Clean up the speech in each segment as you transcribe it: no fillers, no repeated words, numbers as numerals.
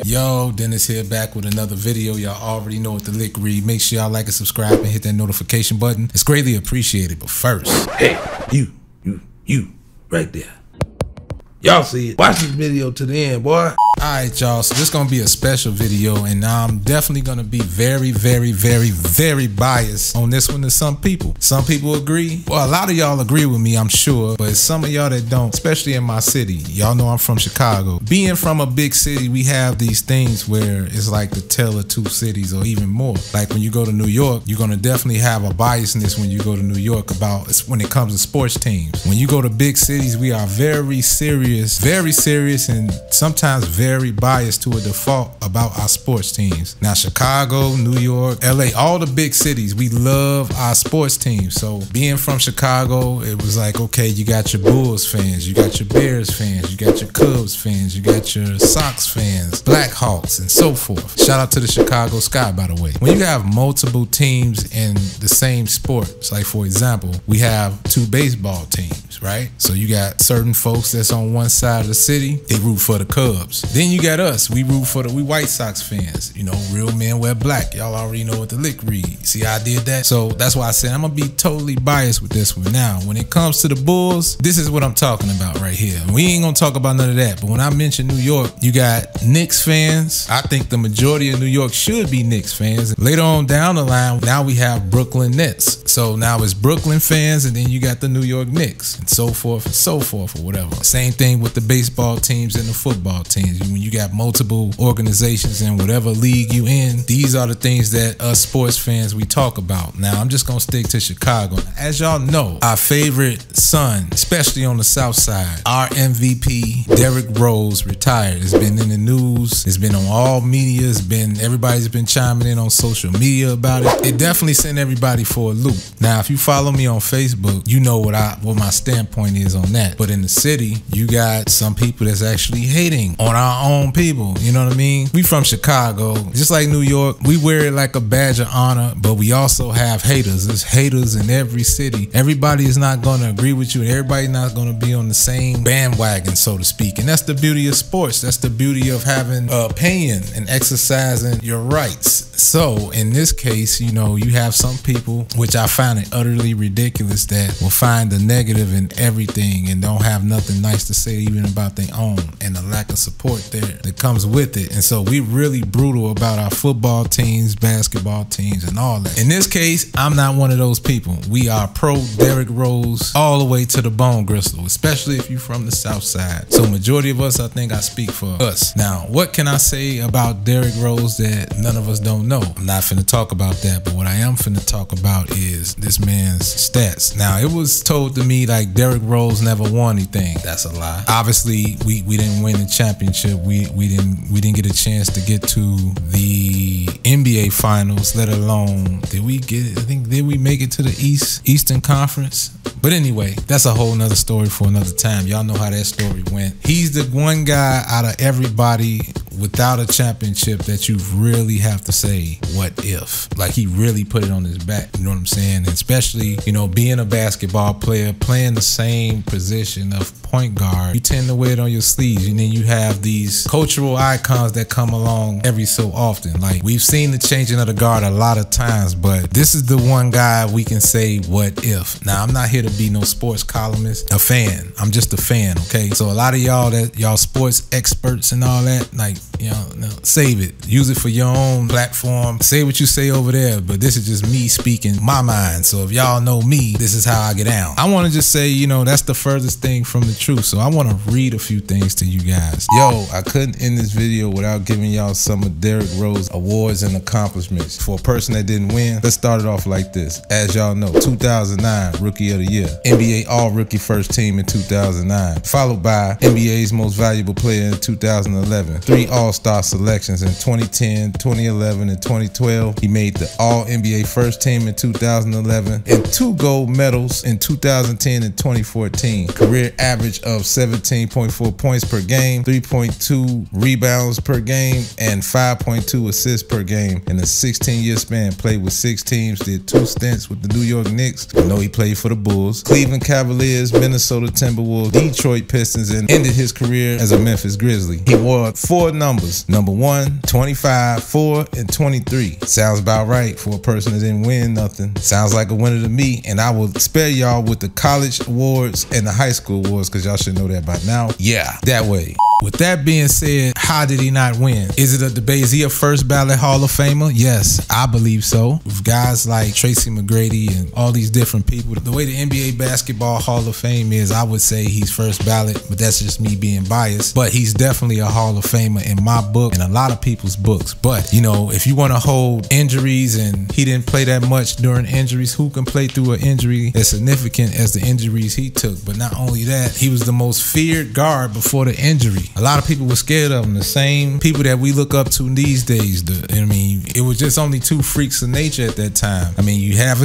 Yo, Dennis here, back with another video. Y'all already know what the lick read. Make sure y'all like and subscribe and hit that notification button. It's greatly appreciated. But first, hey, you, right there. Y'all see it. Watch this video to the end, boy. Alright, y'all, so this is going to be a special video, and I'm definitely going to be very biased on this one to some people. Some people agree. Well, a lot of y'all agree with me, I'm sure, but some of y'all that don't, especially in my city. Y'all know I'm from Chicago. Being from a big city, we have these things where it's like the tale of two cities or even more. Like when you go to New York, you're going to definitely have a biasness when you go to New York about when it comes to sports teams. When you go to big cities, we are very serious and sometimes very biased to a default about our sports teams. Now, Chicago, New York, LA, all the big cities, we love our sports teams. So being from Chicago, it was like, okay, you got your Bulls fans, you got your Bears fans, you got your Cubs fans, you got your Sox fans, Blackhawks, and so forth. Shout out to the Chicago Sky, by the way. When you have multiple teams in the same sport, it's like, for example, we have two baseball teams, right? So you got certain folks that's on one side of the city, they root for the Cubs. Then you got us, we root for we White Sox fans. You know, real men wear black. Y'all already know what the lick read. See how I did that? So that's why I said I'm gonna be totally biased with this one. Now, when it comes to the Bulls, this is what I'm talking about right here. We ain't gonna talk about none of that. But when I mention New York, you got Knicks fans. I think the majority of New York should be Knicks fans. Later on down the line, now we have Brooklyn Nets. So now it's Brooklyn fans, and then you got the New York Knicks, and so forth, or whatever. Same thing with the baseball teams and the football teams. When you got multiple organizations in whatever league you in, these are the things that us sports fans we talk about. Now, I'm just gonna stick to Chicago. As y'all know, our favorite son, especially on the south side, our MVP, Derrick Rose, retired. It's been in the news, it's been on all media, everybody's been chiming in on social media about it. It definitely sent everybody for a loop. Now, if you follow me on Facebook, you know what my standpoint is on that. But in the city, you got some people that's actually hating on our own people. You know what I mean? We from Chicago, just like New York. We wear it like a badge of honor, but we also have haters. There's haters in every city. Everybody is not going to agree with you, and everybody's not going to be on the same bandwagon, so to speak. And that's the beauty of sports. That's the beauty of having opinion and exercising your rights. So in this case, you know, you have some people, which I find it utterly ridiculous, that will find the negative in everything and don't have nothing nice to say even about their own, and the lack of support there that comes with it. And so we really brutal about our football teams, basketball teams, and all that. In this case, I'm not one of those people. We are pro Derrick Rose all the way to the bone gristle, especially if you're from the south side. So majority of us, I think I speak for us. Now, what can I say about Derrick Rose that none of us don't know? I'm not finna talk about that, but what I am finna talk about is this man's stats. Now, it was told to me like Derrick Rose never won anything. That's a lie. Obviously, we didn't win the championship. We didn't get a chance to get to the NBA finals, let alone did we make it to the Eastern Conference? But anyway, that's a whole nother story for another time. Y'all know how that story went. He's the one guy out of everybody without a championship that you really have to say, what if? Like, he really put it on his back, you know what I'm saying? And especially, you know, being a basketball player, playing the same position of point guard, you tend to wear it on your sleeves. And then you have these cultural icons that come along every so often. Like, we've seen the changing of the guard a lot of times, but this is the one guy we can say, what if? Now, I'm not here to be no sports columnist, a fan. I'm just a fan, okay? So a lot of y'all sports experts and all that, like, you know, save it. Use it for your own platform. Say what you say over there, but this is just me speaking my mind. So if y'all know me, this is how I get down. I want to just say, you know, that's the furthest thing from the truth. So I want to read a few things to you guys. Yo, I couldn't end this video without giving y'all some of Derrick Rose awards and accomplishments. For a person that didn't win, let's start it off like this. As y'all know, 2009 Rookie of the Year, NBA All-Rookie First Team in 2009, followed by NBA's Most Valuable Player in 2011, 3 All-Star selections in 2010, 2011, and 2012. He made the All-NBA First Team in 2011 and 2 gold medals in 2010 and 2014. Career average of 17.4 points per game, 3.2 rebounds per game, and 5.2 assists per game. In a 16-year span, played with 6 teams, did 2 stints with the New York Knicks. I know he played for the Bulls, Cleveland Cavaliers, Minnesota Timberwolves, Detroit Pistons, and ended his career as a Memphis Grizzly. He wore 4 numbers numbers. Number 1, 25, 4, and 23. Sounds about right for a person that didn't win nothing. Sounds like a winner to me. And I will spare y'all with the college awards and the high school awards, because y'all should know that by now. Yeah, that way. With that being said, how did he not win? Is it a debate? Is he a first ballot Hall of Famer? Yes, I believe so. With guys like Tracy McGrady and all these different people, the way the NBA Basketball Hall of Fame is, I would say he's first ballot, but that's just me being biased. But he's definitely a Hall of Famer in my book and a lot of people's books. But, you know, if you want to hold injuries, and he didn't play that much during injuries, who can play through an injury as significant as the injuries he took? But not only that, he was the most feared guard before the injury. A lot of people were scared of him. The same people that we look up to these days. I mean, it was just only two freaks of nature at that time. I mean, you had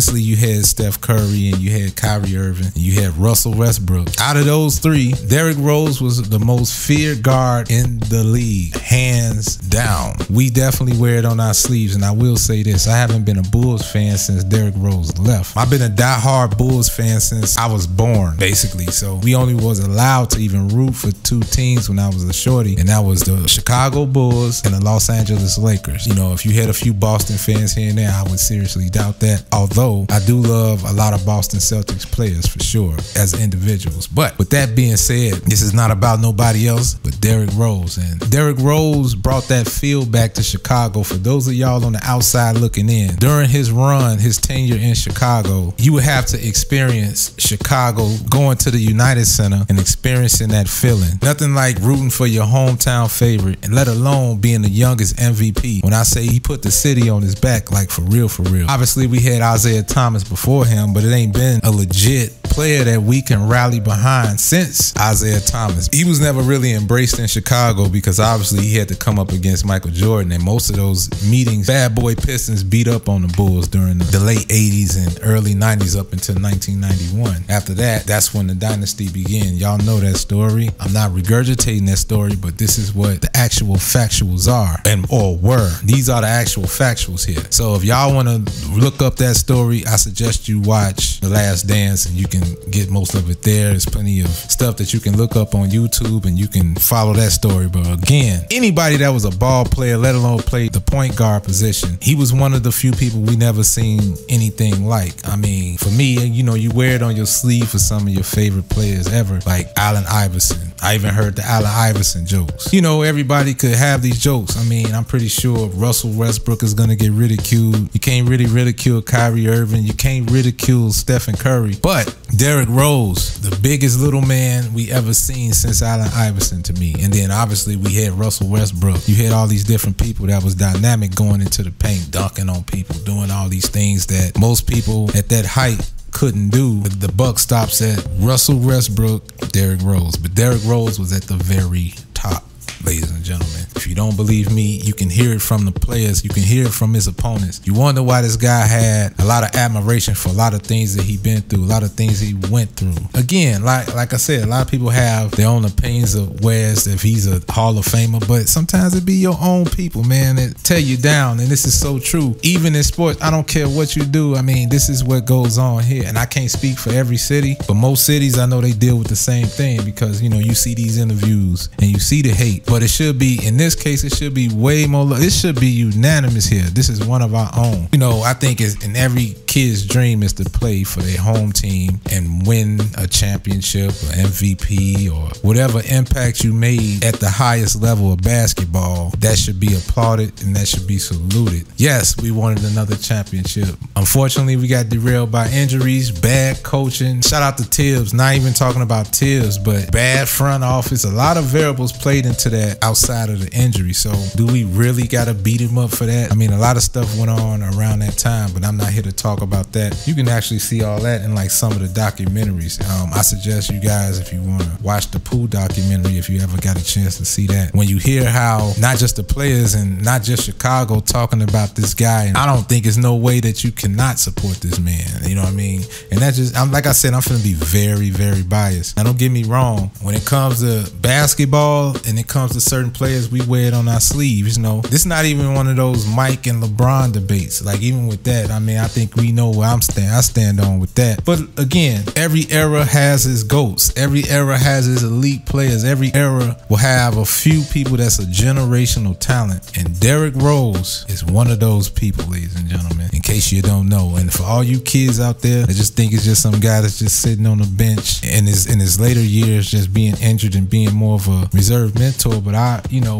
Steph Curry, and you had Kyrie Irving, and you had Russell Westbrook. Out of those three, Derrick Rose was the most feared guard in the league, hands down. We definitely wear it on our sleeves, and I will say this, I haven't been a Bulls fan since Derrick Rose left. I've been a diehard Bulls fan since I was born, basically. So we only was allowed to even root for two teams when I was a shorty, and that was the Chicago Bulls and the Los Angeles Lakers. You know, if you had a few Boston fans here and there, I would seriously doubt that. Although I do love a lot of Boston Celtics players for sure as individuals. But with that being said, this is not about nobody else but Derrick Rose. And Derrick Rose brought that feel back to Chicago. For those of y'all on the outside looking in, during his run, his tenure in Chicago, you would have to experience Chicago going to the United Center and experiencing that feeling. Nothing like rooting for your hometown favorite, and let alone being the youngest MVP. When I say he put the city on his back, like for real, for real. Obviously, we had Isaiah Thomas before him, but it ain't been a legit player that we can rally behind since Isaiah Thomas. He was never really embraced in Chicago because obviously he had to come up against Michael Jordan, and most of those meetings, bad boy Pistons beat up on the Bulls during the late 80s and early 90s up until 1991. After that, that's when the dynasty began. Y'all know that story. I'm not regurgitating that story, but this is what the actual factuals are, or were. These are the actual factuals here. So if y'all want to look up that story, I suggest you watch The Last Dance, and you can get most of it there. There's plenty of stuff that you can look up on YouTube, and you can follow that story. But again, anybody that was a ball player, let alone play the point guard position, he was one of the few people we never seen anything like. I mean, for me, you know, you wear it on your sleeve for some of your favorite players ever, like Allen Iverson. I even heard the Allen Iverson jokes. You know, everybody could have these jokes. I mean, I'm pretty sure Russell Westbrook is going to get ridiculed. You can't really ridicule Kyrie Irving. You can't ridicule Stephen Curry. But Derrick Rose, the biggest little man we ever seen since Allen Iverson to me. And then obviously we had Russell Westbrook. You had all these different people that was dynamic, going into the paint, dunking on people, doing all these things that most people at that height couldn't do. The buck stops at Russell Westbrook, Derrick Rose. But Derrick Rose was at the very top, ladies and gentlemen. If you don't believe me, you can hear it from the players. You can hear it from his opponents. You wonder why this guy had a lot of admiration for a lot of things that he been through, a lot of things he went through. Again, like I said, a lot of people have their own opinions of whereas if he's a Hall of Famer, but sometimes it be your own people, man, that tear you down. And this is so true. Even in sports, I don't care what you do. I mean, this is what goes on here. And I can't speak for every city, but most cities, I know they deal with the same thing because, you know, you see these interviews and you see the hate, but it should be, in this case, it should be way more, it should be unanimous here. This is one of our own. You know, I think it's in every kid's dream is to play for their home team and win a championship or MVP or whatever impact you made at the highest level of basketball. That should be applauded and that should be saluted. Yes, we wanted another championship. Unfortunately, we got derailed by injuries, bad coaching. Shout out to Tibbs. Not even talking about Tibbs, but bad front office. A lot of variables played into that outside of the injury. So do we really got to beat him up for that? I mean, a lot of stuff went on around that time, but I'm not here to talk about that. You can actually see all that in like some of the documentaries. I suggest you guys, if you want to watch the Pooh documentary, if you ever got a chance to see that, when you hear how not just the players and not just Chicago talking about this guy, and I don't think there's no way that you cannot support this man. You know what I mean? And that's just, like I said, I'm finna be very, very biased. Now don't get me wrong. When it comes to basketball and it comes to certain players, we wear it on our sleeves. You know, this is not even one of those Mike and LeBron debates. Like even with that, I mean, I think we know where I stand on with that. But again, every era has its GOATs. Every era has its elite players. Every era will have a few people that's a generational talent. And Derrick Rose is one of those people, ladies and gentlemen, in case you don't know. And for all you kids out there that just think it's just some guy that's just sitting on the bench in his later years just being injured and being more of a reserve mentor, but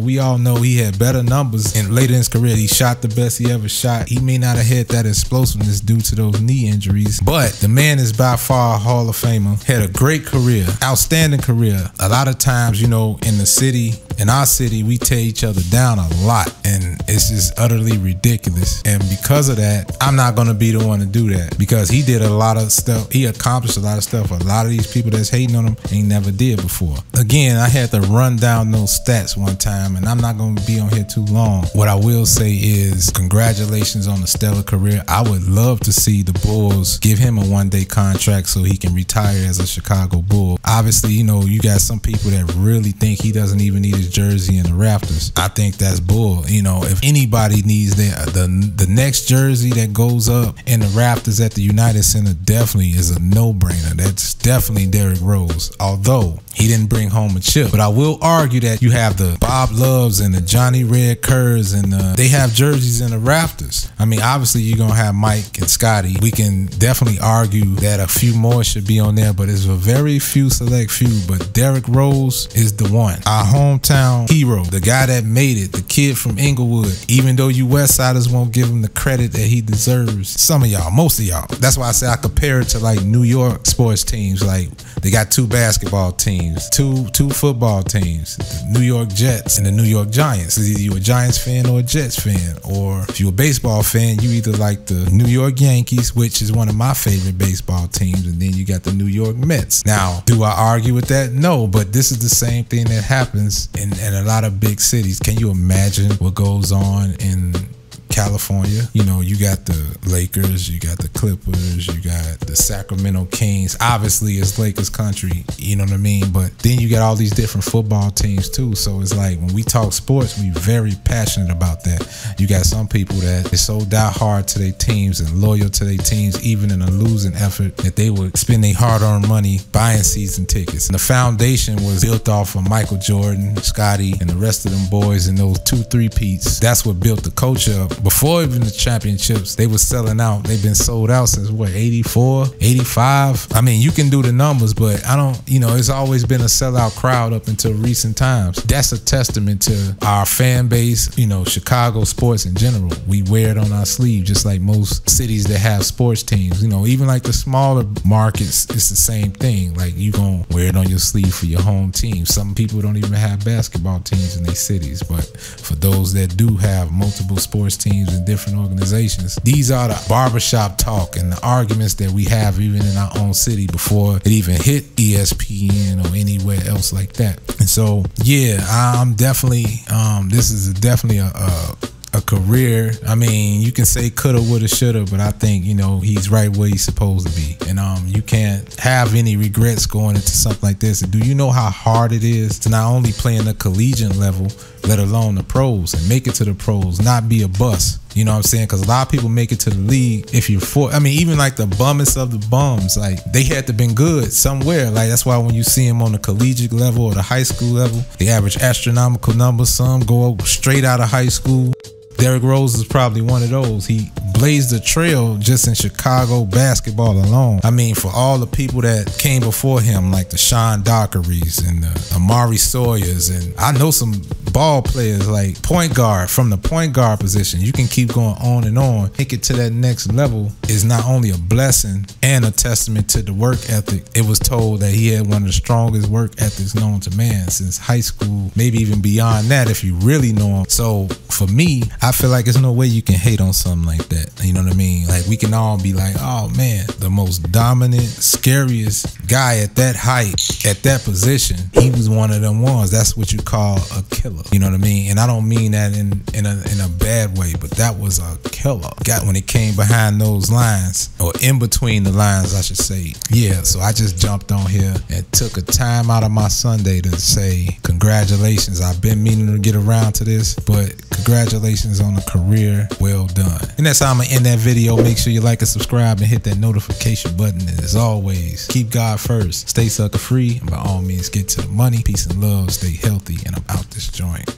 we all know he had better numbers and later in his career. He shot the best he ever shot. He may not have had that explosiveness due to those knee injuries, but the man is by far a Hall of Famer. Had a great career, outstanding career. A lot of times, in the city, in our city, we tear each other down a lot, and it's just utterly ridiculous. And because of that, I'm not gonna be the one to do that, because he did a lot of stuff. He accomplished a lot of stuff a lot of these people that's hating on him ain't never did before. Again, I had to run down those stats one time, and I'm not gonna be on here too long. What I will say is congratulations on the stellar career. I would love to see the Bulls give him a one-day contract so he can retire as a Chicago Bull. Obviously, you got some people that really think he doesn't even need his jersey in the rafters. I think that's bull. If anybody needs the next jersey that goes up in the rafters at the United Center, definitely is a no-brainer. That's definitely Derrick Rose, although he didn't bring home a chip. But I will argue that you have the Bob Loves and the Johnny Red Kerrs, and they have jerseys in the rafters. I mean, obviously you're gonna have Mike and Scotty. We can definitely argue that a few more should be on there, but it's a very select few. But Derrick Rose is the one, our hometown hero, the guy that made it, the kid from Inglewood. Even though you Westsiders won't give him the credit that he deserves, some of y'all, most of y'all. That's why I say I compare it to like New York sports teams. Like they got two basketball teams, two football teams, the New York Jets and the New York Giants. It's either you a Giants fan or a Jets fan, or if you're a baseball fan, you either like the New York Yankees, which is one of my favorite baseball teams, and then you got the New York Mets. Now, do I argue with that? No, but this is the same thing that happens in a lot of big cities. Can you imagine what goes on in California? You got the Lakers, you got the Clippers, you got the Sacramento Kings. Obviously, it's Lakers country, you know what I mean? But then you got all these different football teams too. So it's like when we talk sports, we very passionate about that. You got some people that is so die hard to their teams and loyal to their teams, even in a losing effort, that they would spend their hard-earned money buying season tickets. And the foundation was built off of Michael Jordan, Scotty, and the rest of them boys and those 2-3-peats. That's what built the culture up. Before even the championships, they were selling out. They've been sold out since what, 84, 85? I mean, you can do the numbers, but I don't, it's always been a sellout crowd up until recent times. That's a testament to our fan base, Chicago sports in general. We wear it on our sleeve, just like most cities that have sports teams. Even like the smaller markets, it's the same thing. Like you gonna wear it on your sleeve for your home team. Some people don't even have basketball teams in their cities, but for those that do have multiple sports teams and different organizations, these are the barbershop talk and the arguments that we have even in our own city before it even hit ESPN or anywhere else like that. And so, yeah, I'm definitely, this is definitely a career. I mean, you can say coulda, woulda, shoulda, but I think, he's right where he's supposed to be. And you can't have any regrets going into something like this. And do you know how hard it is to not only play in the collegiate level, let alone the pros, and make it to the pros, not be a bust? You know what I'm saying? Because a lot of people make it to the league if you're even like the bummest of the bums, like they had to been good somewhere. Like that's why when you see them on the collegiate level or the high school level, they average astronomical numbers. Some go straight out of high school. Derrick Rose is probably one of those. He blazed the trail just in Chicago basketball alone. I mean, for all the people that came before him, like the Sean Dockerys and the Amari Sawyers, and I know some ball players like point guard, from the point guard position. You can keep going on and on. Take it to that next level is not only a blessing and a testament to the work ethic. It was told that he had one of the strongest work ethics known to man since high school, maybe even beyond that if you really know him. So for me, I feel like there's no way you can hate on something like that. You know what I mean? Like we can all be like, oh man, the most dominant, scariest guy at that height, at that position, he was one of them ones. That's what you call a killer. You know what I mean? And I don't mean that in a bad way, but that was a killer. When it came behind those lines, or in between the lines, I should say. Yeah, so I just jumped on here and took a time out of my Sunday to say congratulations. I've been meaning to get around to this, but Congratulations on a career well done. And that's how I'm gonna end that video. Make sure you like and subscribe and hit that notification button. And as always, keep God first. Stay sucker free. And by all means, get to the money. Peace and love. Stay healthy. And I'm out this joint.